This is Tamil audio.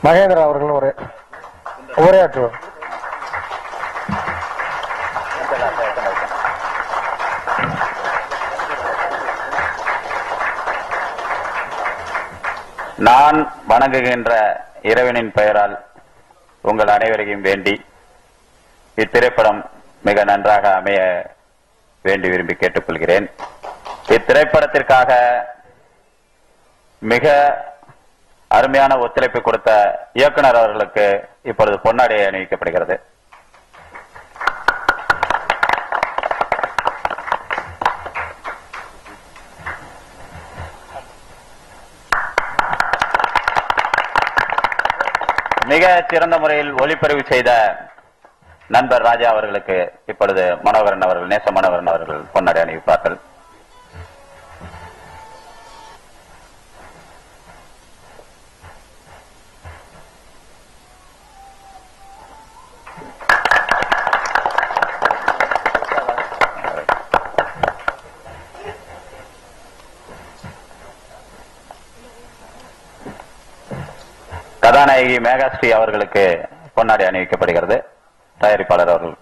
மகேந்திரா அவர்கள் உரையாற்றுவார். நான் வணங்குகின்ற இறைவனின் பெயரால் உங்கள் அனைவரையும் வேண்டி இத்திரைப்படம் மிக நன்றாக அமைய வேண்டி விரும்பி கேட்டுக்கொள்கிறேன். இத்திரைப்படத்திற்காக மிக அருமையான ஒத்துழைப்பு கொடுத்த இயக்குனர் அவர்களுக்கு இப்பொழுது பொன்னாடை அணிவிக்கப்படுகிறது. மிக சிறந்த முறையில் ஒளிப்பதிவு செய்த நண்பர் ராஜா அவர்களுக்கு இப்பொழுது மனோகரன் அவர்கள், நேச மனோகரன் அவர்கள் பொன்னாடை அணிவிப்பார்கள். கதாநாயகி மேகாஸ்ரீ அவர்களுக்கு பொன்னாடை அணிவிக்கப்படுகிறது. தயாரிப்பாளர் அவர்கள்.